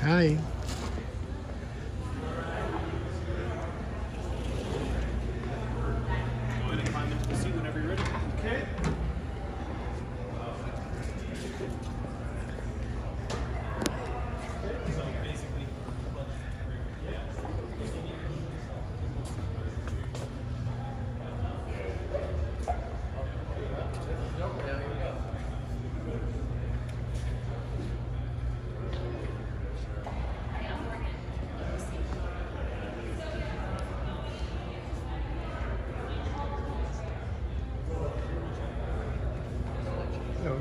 Hi. Go ahead and climb into the seat whenever you're ready. Okay. So basically, Hello.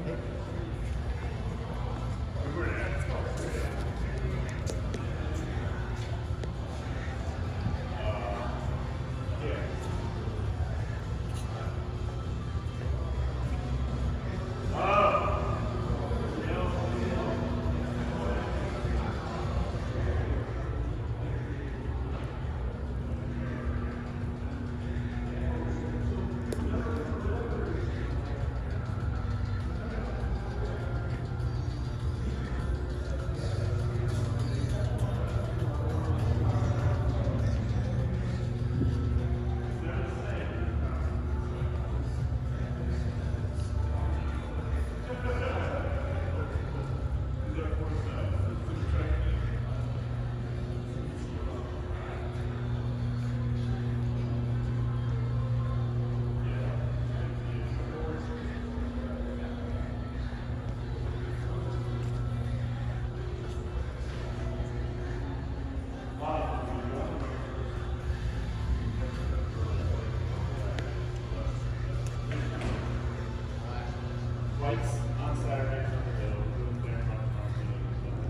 lights on Saturdays on the hill, room there on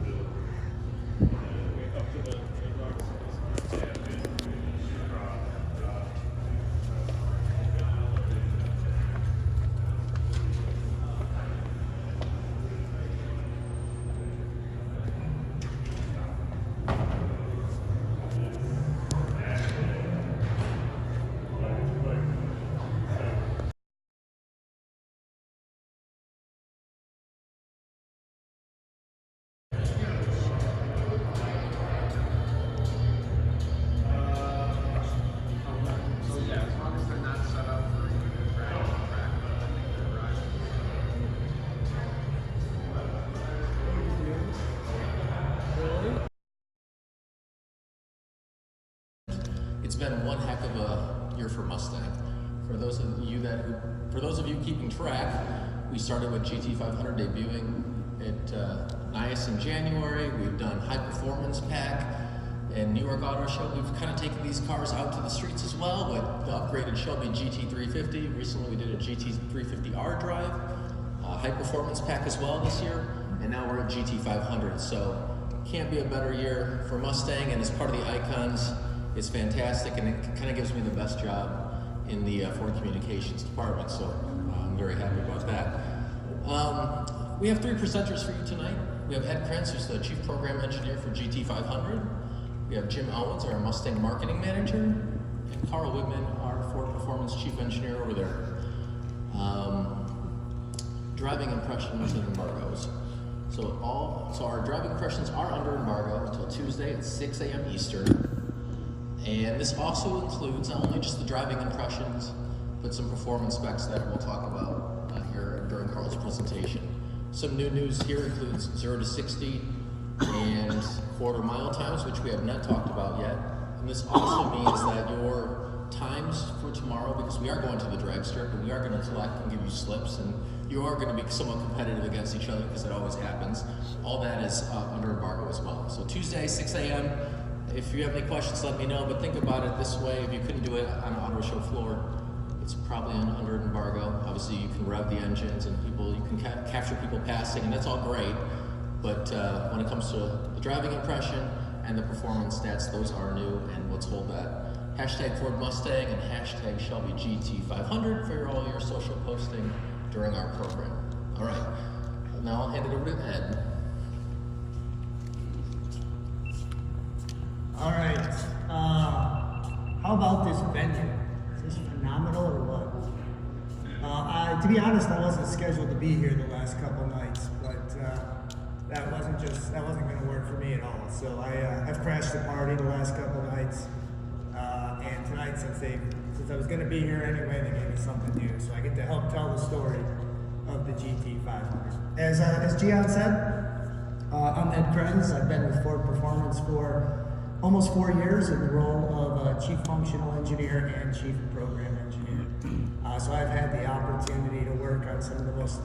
the hill. Up to the rocks. It's been one heck of a year for Mustang. For those of you keeping track, we started with GT500 debuting at NIAS in January. We've done High Performance Pack and New York Auto Show. We've kind of taken these cars out to the streets as well with the upgraded Shelby GT350. Recently we did a GT350R drive, High Performance Pack as well this year, and now we're at GT500. So can't be a better year for Mustang, and as part of the Icons, it's fantastic, and it kind of gives me the best job in the Ford Communications department, so I'm very happy about that. We have three presenters for you tonight. We have Ed Krentz, who's the Chief Program Engineer for GT500. We have Jim Owens, our Mustang Marketing Manager, and Carl Wigman, our Ford Performance Chief Engineer over there. Driving impressions and embargoes. So our driving impressions are under embargo until Tuesday at 6 a.m. Eastern. And this also includes not only just the driving impressions, but some performance specs that we'll talk about here during Carl's presentation. Some new news here includes 0 to 60 and quarter mile times, which we have not talked about yet. And this also means that your times for tomorrow, because we are going to the drag strip and we are going to collect and give you slips, and you are going to be somewhat competitive against each other because it always happens. All that is under embargo as well. So Tuesday, 6 a.m. If you have any questions, let me know, but think about it this way. If you couldn't do it on an auto show floor, it's probably under embargo. Obviously, you can rev the engines and you can capture people passing, and that's all great. But when it comes to the driving impression and the performance stats, those are new, and let's hold that. Hashtag Ford Mustang and hashtag Shelby GT500 for all your social posting during our program. All right, now I'll hand it over to Ed. All right. How about this venue? Is this phenomenal or what? To be honest, I wasn't scheduled to be here the last couple nights, but that wasn't going to work for me at all. So I've crashed the party the last couple nights, and tonight, since I was going to be here anyway, they gave me something new. So I get to help tell the story of the GT500. As Gian said, I'm Ed Krenz. I've been with Ford Performance for almost 4 years in the role of Chief Functional Engineer and Chief Program Engineer. So I've had the opportunity to work on some of the most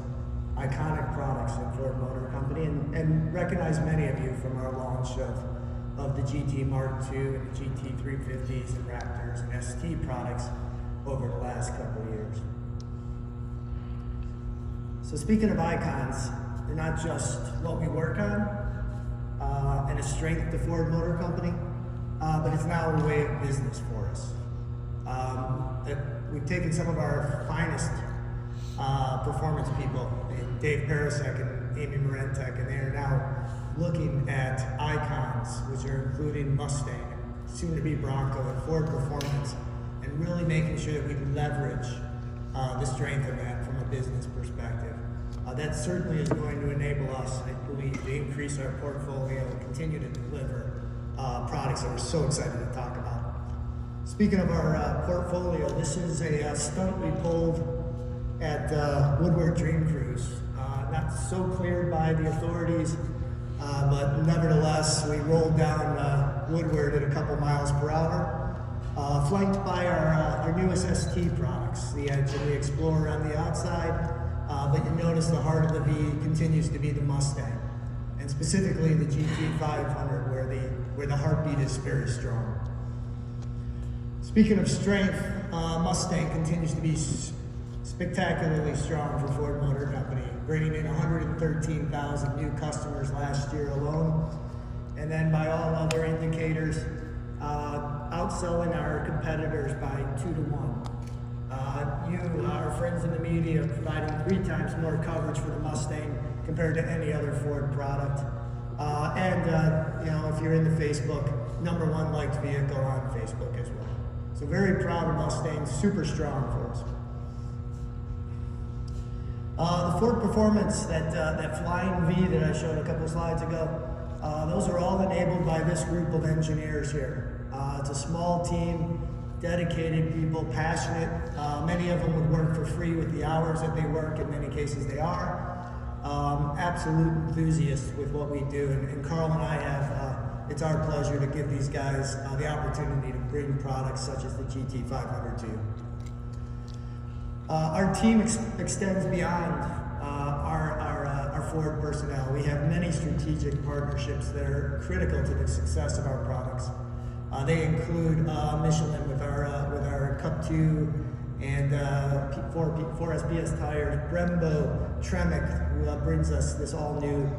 iconic products in Ford Motor Company and recognize many of you from our launch of the GT Mark II and the GT 350s and Raptors and ST products over the last couple of years. So speaking of icons, they're not just what we work on and a strength to Ford Motor Company, but it's now a way of business for us. We've taken some of our finest performance people, Dave Parasek and Amy Morentek, and they are now looking at icons, which are including Mustang, soon to be Bronco, and Ford Performance, and really making sure that we can leverage the strength of that from a business perspective. That certainly is going to enable us, I believe, to increase our portfolio and continue to deliver products that we're so excited to talk about. Speaking of our portfolio, this is a stunt we pulled at Woodward Dream Cruise. Not so cleared by the authorities, but nevertheless, we rolled down Woodward at a couple miles per hour, flanked by our newest ST products, the Edge and the Explorer on the outside, but you notice the heart of the V continues to be the Mustang, and specifically the GT500, where the heartbeat is very strong. Speaking of strength, Mustang continues to be spectacularly strong for Ford Motor Company, bringing in 113,000 new customers last year alone, and then by all other indicators, outselling our competitors by 2 to 1. You, our friends in the media, providing 3 times more coverage for the Mustang compared to any other Ford product. If you're into Facebook, #1 liked vehicle on Facebook as well. So very proud of Mustang, super strong for us. The Ford Performance, that flying V that I showed a couple slides ago, those are all enabled by this group of engineers here. It's a small team, dedicated people, passionate. Many of them would work for free with the hours that they work. In many cases they are. Absolute enthusiasts with what we do. And Carl and I have, it's our pleasure to give these guys the opportunity to bring products such as the GT500 to you. Our team extends beyond our Ford personnel. We have many strategic partnerships that are critical to the success of our products. They include Michelin with our Cup 2 and 4 SPS tires, Brembo, Tremec, who brings us this all-new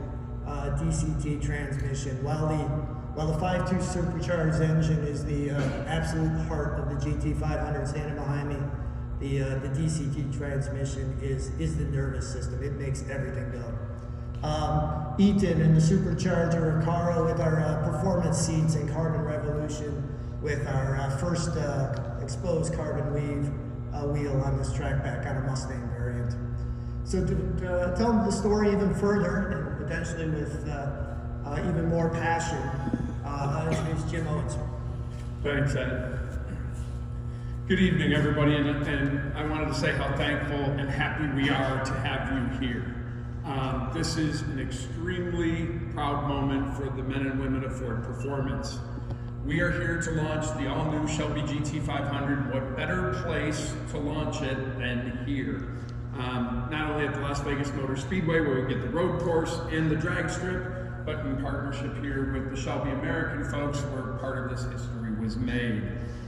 DCT transmission, while the 5.2 supercharged engine is the absolute heart of the GT500 standing behind me. The DCT transmission is the nervous system. It makes everything go. Eaton and the supercharger, Recaro with our performance seats, and Carbon Revolution with our first exposed carbon weave wheel on this track back on a Mustang variant. So to tell them the story even further, and potentially with even more passion, his name is Jim Owens. Thanks, Ed. Good evening, everybody, and I wanted to say how thankful and happy we are to have you here. This is an extremely proud moment for the men and women of Ford Performance. We are here to launch the all-new Shelby GT500. What better place to launch it than here? Not only at the Las Vegas Motor Speedway, where we get the road course and the drag strip, but in partnership here with the Shelby American folks, where part of this history was made.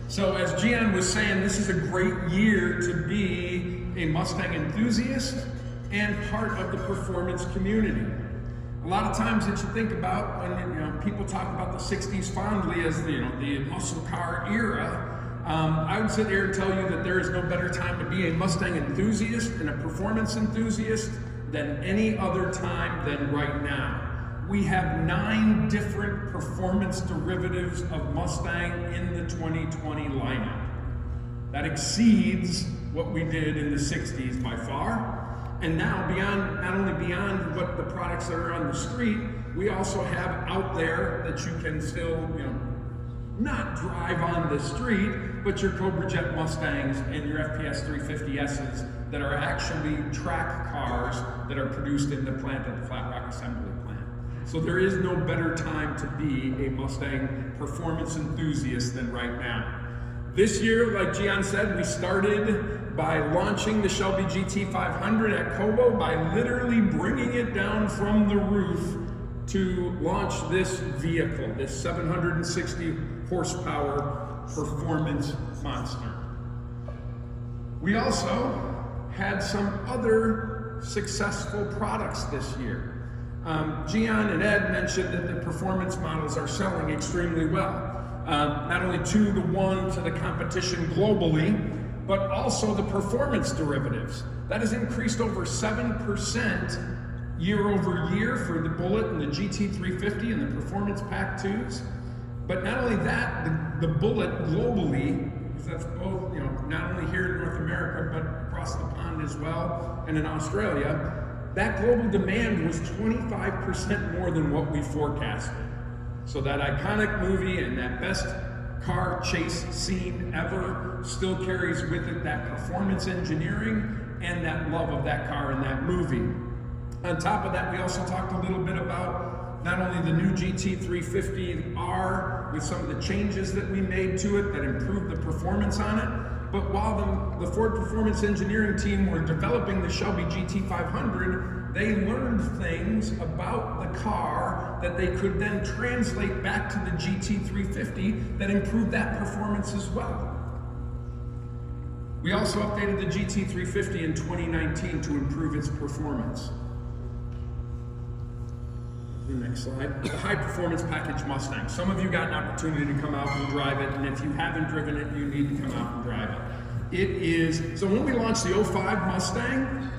So as Gian was saying, this is a great year to be a Mustang enthusiast and part of the performance community. A lot of times that you think about when people talk about the 60s fondly as the muscle car era, I would sit here and tell you that there is no better time to be a Mustang enthusiast and a performance enthusiast than any other time than right now. We have 9 different performance derivatives of Mustang in the 2020 lineup. That exceeds what we did in the 60s by far. And now, not only beyond what the products that are on the street, we also have out there that you can still, not drive on the street, but your Cobra Jet Mustangs and your FPS 350Ss that are actually track cars that are produced in the plant at the Flat Rock Assembly Plant. So there is no better time to be a Mustang performance enthusiast than right now. This year, like Gian said, we started by launching the Shelby GT500 at Cobo by literally bringing it down from the roof to launch this vehicle, this 760 horsepower performance monster. We also had some other successful products this year. Gian and Ed mentioned that the performance models are selling extremely well. Not only 2-to-1 to the competition globally, but also the performance derivatives. That has increased over 7% year over year for the Bullet and the GT350 and the Performance Pack 2s. But not only that, the Bullet globally, because that's both, not only here in North America, but across the pond as well, and in Australia, that global demand was 25% more than what we forecasted. So that iconic movie and that best car chase scene ever still carries with it that performance engineering and that love of that car in that movie. On top of that, we also talked a little bit about not only the new GT350R with some of the changes that we made to it that improved the performance on it, but while the Ford Performance Engineering team were developing the Shelby GT500, they learned things about the car that they could then translate back to the GT350 that improved that performance as well. We also updated the GT350 in 2019 to improve its performance. The next slide. The high performance package Mustang. Some of you got an opportunity to come out and drive it, and if you haven't driven it, you need to come out and drive it. So when we launched the 05 Mustang,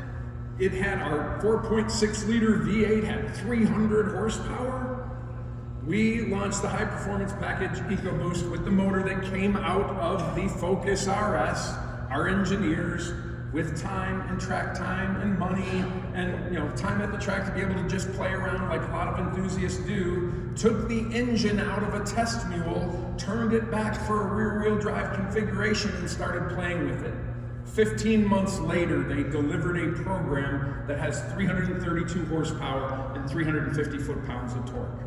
it had our 4.6 liter V8, had 300 horsepower. We launched the high performance package EcoBoost with the motor that came out of the Focus RS. Our engineers, with time and track time and money and time at the track to be able to just play around like a lot of enthusiasts do, took the engine out of a test mule, turned it back for a rear-wheel drive configuration and started playing with it. 15 months later, they delivered a program that has 332 horsepower and 350 foot-pounds of torque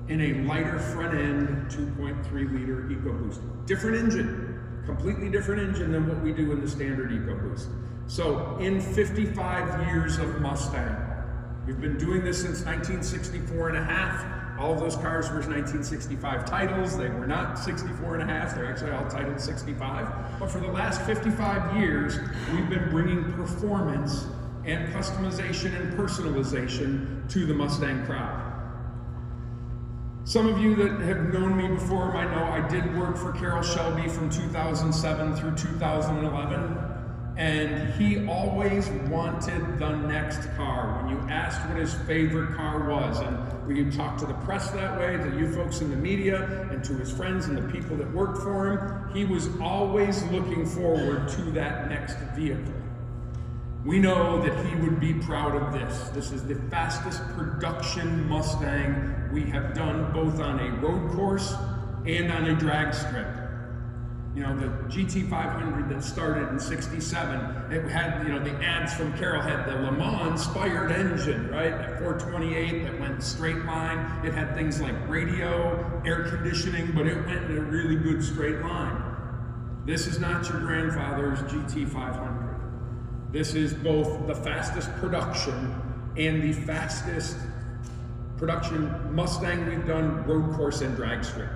in a lighter front end 2.3 liter EcoBoost. Different engine. Completely different engine than what we do in the standard EcoBoost. So in 55 years of Mustang, we've been doing this since 1964 and a half. All of those cars were 1965 titles. They were not 64 and a half. They're actually all titled 65. But for the last 55 years, we've been bringing performance and customization and personalization to the Mustang crowd. Some of you that have known me before might know I did work for Carroll Shelby from 2007 through 2011, and he always wanted the next car. When you asked what his favorite car was, and we talked to the press that way, to you folks in the media, and to his friends and the people that worked for him, he was always looking forward to that next vehicle. We know that he would be proud of this. This is the fastest production Mustang we have done both on a road course and on a drag strip. The GT500 that started in '67, it had, the ads from Carroll had the Le Mans-inspired engine, right? That 428 that went straight line. It had things like radio, air conditioning, but it went in a really good straight line. This is not your grandfather's GT500. This is both the fastest production and the fastest production Mustang we've done road course and drag strip.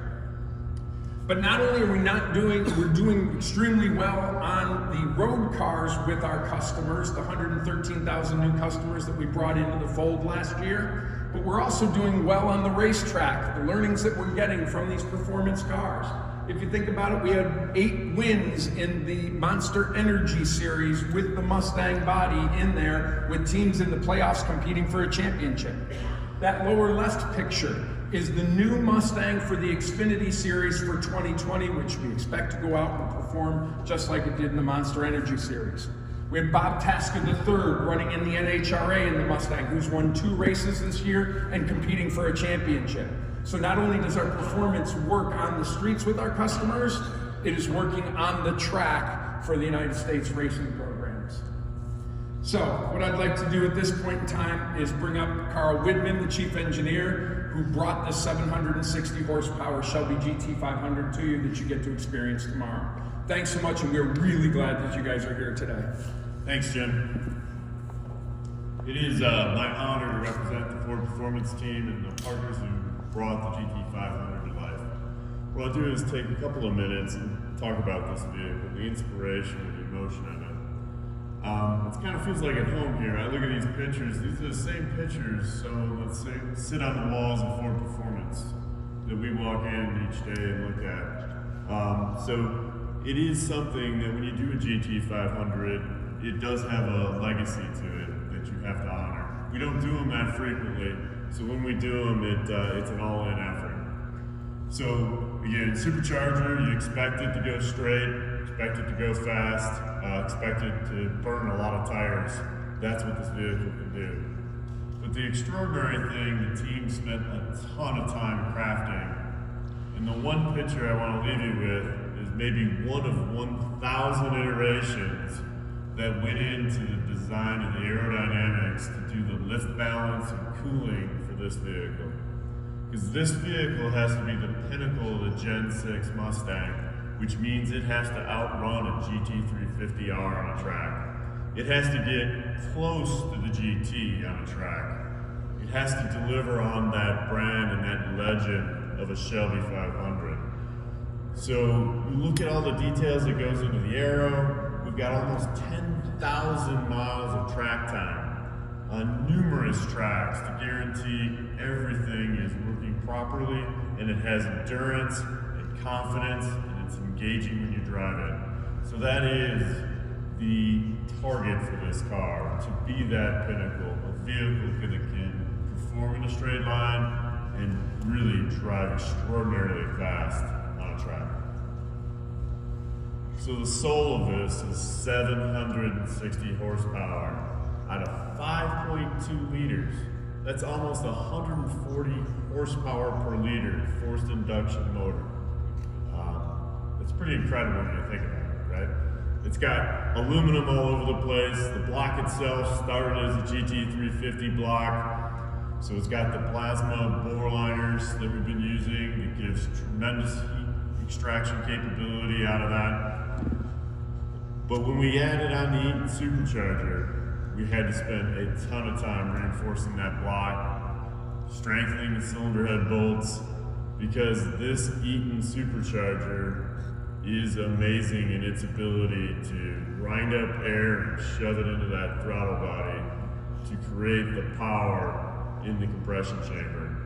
But not only are we're doing extremely well on the road cars with our customers, the 113,000 new customers that we brought into the fold last year, but we're also doing well on the racetrack, the learnings that we're getting from these performance cars. If you think about it, we had 8 wins in the Monster Energy Series with the Mustang body in there, with teams in the playoffs competing for a championship. That lower left picture is the new Mustang for the Xfinity Series for 2020, which we expect to go out and perform just like it did in the Monster Energy Series. We have Bob Taska III running in the NHRA in the Mustang, who's won 2 races this year and competing for a championship. So not only does our performance work on the streets with our customers, it is working on the track for the United States racing programs. So what I'd like to do at this point in time is bring up Carl Widman, the chief engineer, who brought the 760 horsepower Shelby GT500 to you that you get to experience tomorrow. Thanks so much, and we're really glad that you guys are here today. Thanks, Jim. It is my honor to represent the Ford Performance team and the partners who brought the GT500 to life. What I'll do is take a couple of minutes and talk about this vehicle, the inspiration and the emotion of it. It kind of feels like at home here. I look at these pictures, these are the same pictures, so let's say, sit on the walls of Ford Performance that we walk in each day and look at. So it is something that when you do a GT500, it does have a legacy to it that you have to honor. We don't do them that frequently, so when we do them, it's an all-in effort. So again, supercharger, you expect it to go straight, expect it to go fast, expect it to burn a lot of tires. That's what this vehicle can do. But the extraordinary thing, the team spent a ton of time crafting. And the one picture I want to leave you with is maybe one of 1,000 iterations that went into the design of the aerodynamics to do the lift balance and cooling for this vehicle. Because this vehicle has to be the pinnacle of the Gen 6 Mustang, which means it has to outrun a GT350R on a track. It has to get close to the GT on a track. It has to deliver on that brand and that legend of a Shelby 500. So you look at all the details that goes into the aero. We've got almost 10,000 miles of track time on numerous tracks to guarantee everything is working properly, and it has endurance and confidence, and it's engaging when you drive it. So that is the target for this car, to be that pinnacle, a vehicle that can perform in a straight line and really drive extraordinarily fast on a track. So the soul of this is 760 horsepower out of 5.2 liters. That's almost 140 horsepower per liter forced induction motor. It's pretty incredible when you think about it, right? It's got aluminum all over the place. The block itself started as a GT350 block. So it's got the plasma bore liners that we've been using that gives tremendous heat extraction capability out of that. But when we added on the Eaton supercharger, we had to spend a ton of time reinforcing that block, strengthening the cylinder head bolts, because this Eaton supercharger is amazing in its ability to grind up air and shove it into that throttle body to create the power in the compression chamber.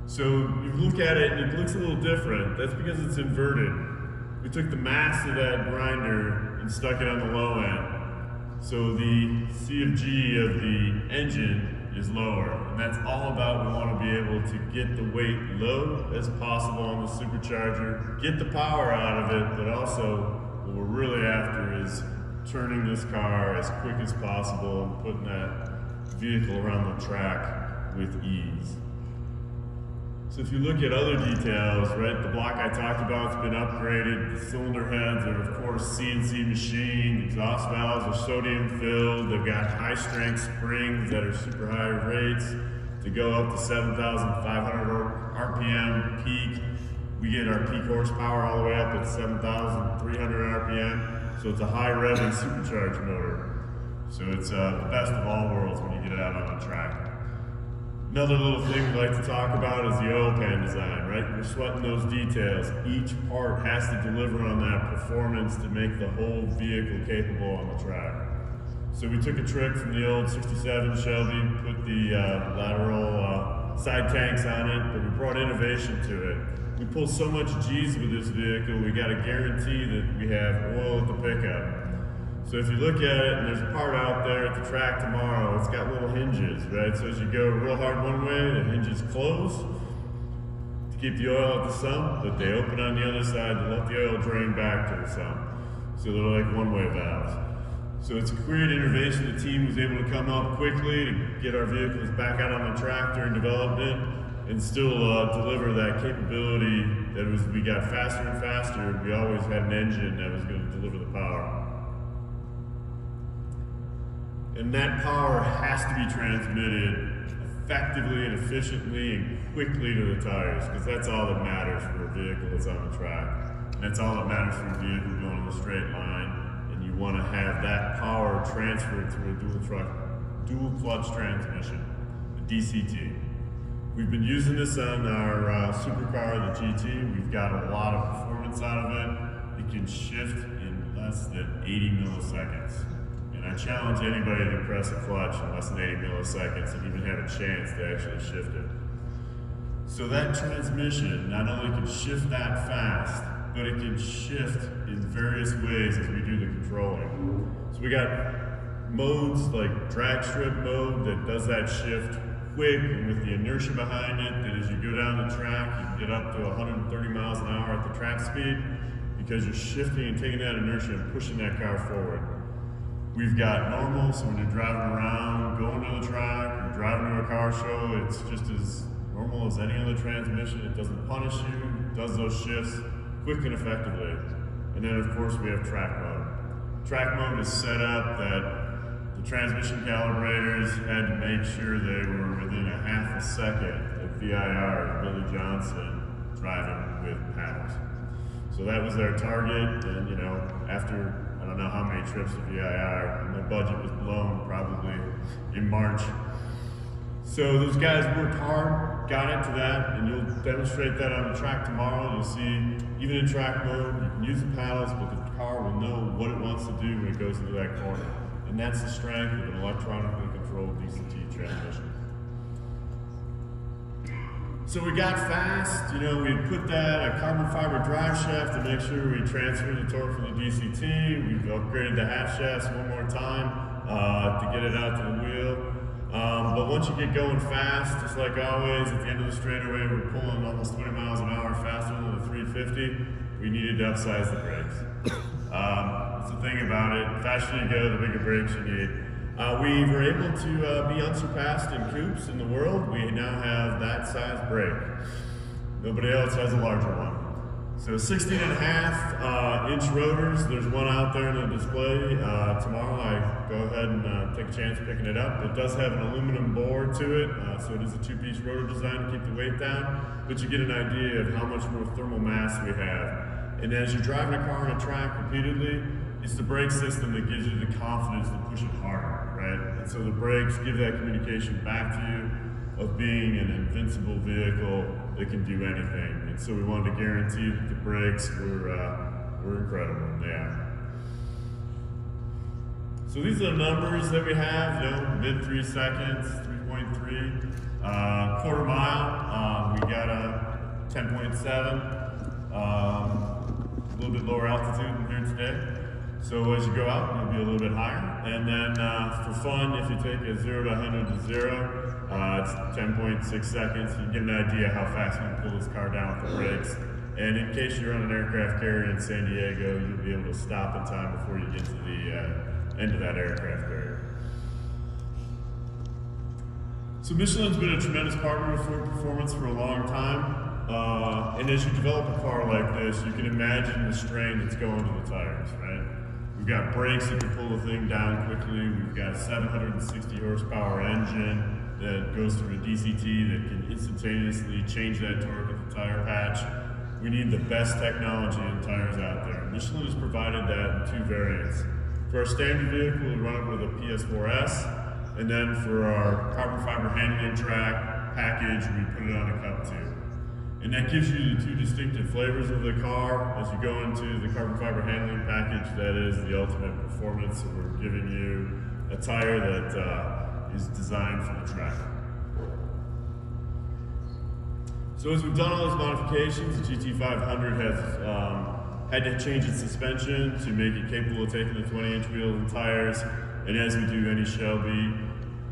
So you look at it and it looks a little different. That's because it's inverted. We took the mass of that grinder and stuck it on the low end. So the C of G of the engine is lower, and that's all about, we want to be able to get the weight low as possible on the supercharger, get the power out of it, but also what we're really after is turning this car as quick as possible and putting that vehicle around the track with ease. So if you look at other details, right, the block I talked about has been upgraded. The cylinder heads are, of course, CNC machined. Exhaust valves are sodium filled. They've got high strength springs that are super high rates to go up to 7,500 RPM peak. We get our peak horsepower all the way up at 7,300 RPM. So it's a high revving supercharged motor. So it's the best of all worlds when you get it out on the track. Another little thing we like to talk about is the oil pan design, right? We're sweating those details. Each part has to deliver on that performance to make the whole vehicle capable on the track. So we took a trick from the old 67 Shelby, put the lateral side tanks on it, but we brought innovation to it. We pull so much G's with this vehicle, we got to guarantee that we have oil at the pickup. So if you look at it, and there's a part out there at the track tomorrow, it's got little hinges, right? So as you go real hard one way, the hinges close to keep the oil at the sump, but they open on the other side to let the oil drain back to the sump. So they're like one-way valves. So it's a great innovation. The team was able to come up quickly to get our vehicles back out on the track during development and still deliver that capability that we got faster and faster. We always had an engine that was going to deliver the power. And that power has to be transmitted effectively and efficiently and quickly to the tires, because that's all that matters for a vehicle that's on the track. And that's all that matters for a vehicle going in a straight line. And you want to have that power transferred through a dual clutch transmission, the DCT. We've been using this on our supercar, the GT. We've got a lot of performance out of it. It can shift in less than 80 milliseconds. And I challenge anybody to press a clutch in less than 80 milliseconds and even have a chance to actually shift it. So that transmission not only can shift that fast, but it can shift in various ways as we do the controlling. So we got modes like drag strip mode that does that shift quick and with the inertia behind it, that as you go down the track, you can get up to 130 miles an hour at the track speed because you're shifting and taking that inertia and pushing that car forward. We've got normal, so when you're driving around, going to the track, or driving to a car show, it's just as normal as any other transmission. It doesn't punish you, it does those shifts quick and effectively. And then of course we have track mode. Track mode is set up that the transmission calibrators had to make sure they were within a half a second of VIR, Billy Johnson, driving with paddles. So that was their target, and you know, after I don't know how many trips to VIR, my budget was blown probably in March. So those guys worked hard, got it to that, and you'll demonstrate that on the track tomorrow. You'll see, even in track mode, you can use the paddles, but the car will know what it wants to do when it goes into that corner. And that's the strength of an electronically controlled DCT transmission. So we got fast, you know, we put that a carbon fiber drive shaft to make sure we transfer the torque from the DCT. We've upgraded the half shafts one more time to get it out to the wheel. But once you get going fast, just like always, at the end of the straightaway, we're pulling almost 20 miles an hour faster than the 350. We needed to upsize the brakes. That's the thing about it. The faster you go, the bigger brakes you need. We were able to be unsurpassed in coupes in the world. We now have that size brake. Nobody else has a larger one. So 16.5 inch rotors. There's one out there in the display. Tomorrow I go ahead and take a chance picking it up. It does have an aluminum bore to it, so it is a two-piece rotor design to keep the weight down, but you get an idea of how much more thermal mass we have. And as you're driving a car on a track repeatedly, it's the brake system that gives you the confidence to push it harder, right? And so the brakes give that communication back to you of being an invincible vehicle that can do anything. And so we wanted to guarantee that the brakes were incredible, and they are. So these are the numbers that we have, you know, mid 3 seconds, 3.3, quarter mile, we got a 10.7, a little bit lower altitude than here today. So as you go out, you'll be a little bit higher. And then for fun, if you take a 0 to 100 to 0, it's 10.6 seconds. You get an idea how fast you can pull this car down with the brakes. And in case you're on an aircraft carrier in San Diego, you'll be able to stop in time before you get to the end of that aircraft carrier. So Michelin's been a tremendous partner with Ford Performance for a long time. And as you develop a car like this, you can imagine the strain that's going to the tires, right? We've got brakes that can pull the thing down quickly. We've got a 760 horsepower engine that goes through a DCT that can instantaneously change that torque at the tire patch. We need the best technology in tires out there. Michelin has provided that in 2 variants. For our standard vehicle, we run it with a PS4S, and then for our carbon fiber handling track package, we put it on a Cup 2. And that gives you the 2 distinctive flavors of the car. As you go into the carbon fiber handling package, that is the ultimate performance. So we're giving you a tire that is designed for the track. So as we've done all those modifications, the GT500 has had to change its suspension to make it capable of taking the 20-inch wheels and tires. And as we do any Shelby,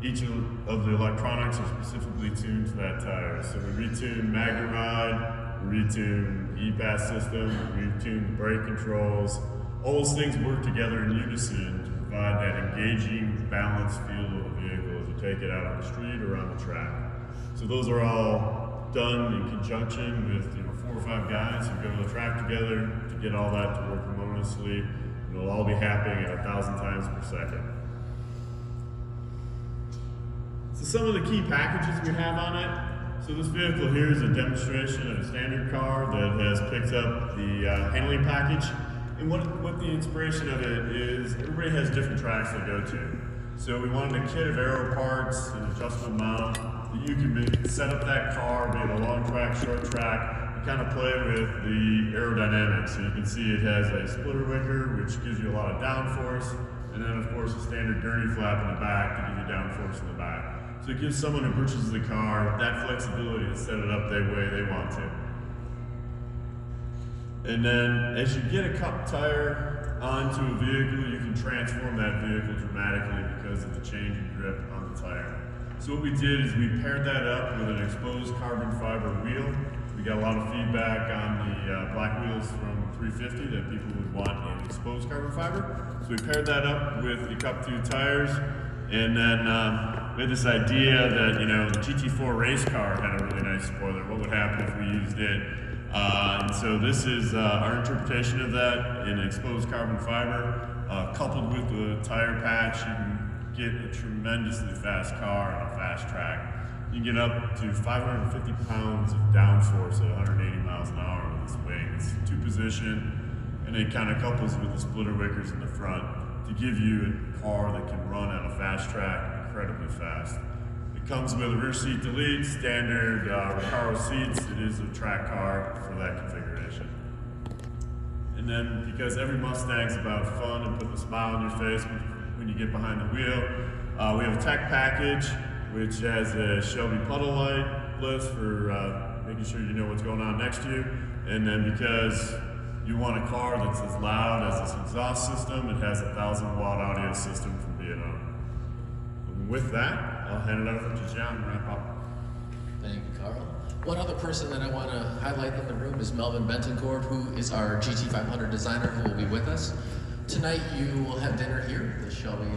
each of the electronics are specifically tuned to that tire. So we retune Magnet Ride, we retune E-Pass system, we retune the brake controls. All those things work together in unison to provide that engaging, balanced feel of a vehicle as you take it out on the street or on the track. So those are all done in conjunction with 4 or 5 guys who go to the track together to get all that to work harmoniously. And it'll all be happening at 1,000 times per second. So some of the key packages we have on it. So this vehicle here is a demonstration of a standard car that has picked up the handling package. And what the inspiration of it is, everybody has different tracks they go to. So we wanted a kit of aero parts, an adjustable mount, that you can set up that car, be it a long track, short track, and kind of play with the aerodynamics. So you can see it has a splitter wicker, which gives you a lot of downforce, and then of course a standard gurney flap in the back to give you downforce in the back. So it gives someone who purchases the car that flexibility to set it up the way they want to. And then as you get a cup tire onto a vehicle, you can transform that vehicle dramatically because of the change in grip on the tire. So what we did is we paired that up with an exposed carbon fiber wheel. We got a lot of feedback on the black wheels from 350 that people would want in exposed carbon fiber. So we paired that up with the Cup 2 tires. And then we had this idea that, the GT4 race car had a really nice spoiler. What would happen if we used it? And so this is our interpretation of that in exposed carbon fiber. Coupled with the tire patch, you can get a tremendously fast car on a fast track. You can get up to 550 pounds of downforce at 180 miles an hour with this wing. It's 2-position, and it kind of couples with the splitter wickers in the front to give you a car that can run on a fast track incredibly fast. It comes with a rear seat delete, standard Recaro seats. It is a track car for that configuration. And then because every Mustang's about fun and putting a smile on your face when you get behind the wheel, we have a tech package which has a Shelby puddle light list for making sure you know what's going on next to you. And then because you want a car that's as loud as this exhaust system, it has a 1,000-watt audio system from B&O. And with that, I'll hand it over to John to wrap up. Thank you, Carl. One other person that I want to highlight in the room is Melvin Bettendorf, who is our GT500 designer who will be with us. Tonight you will have dinner here, the Shelby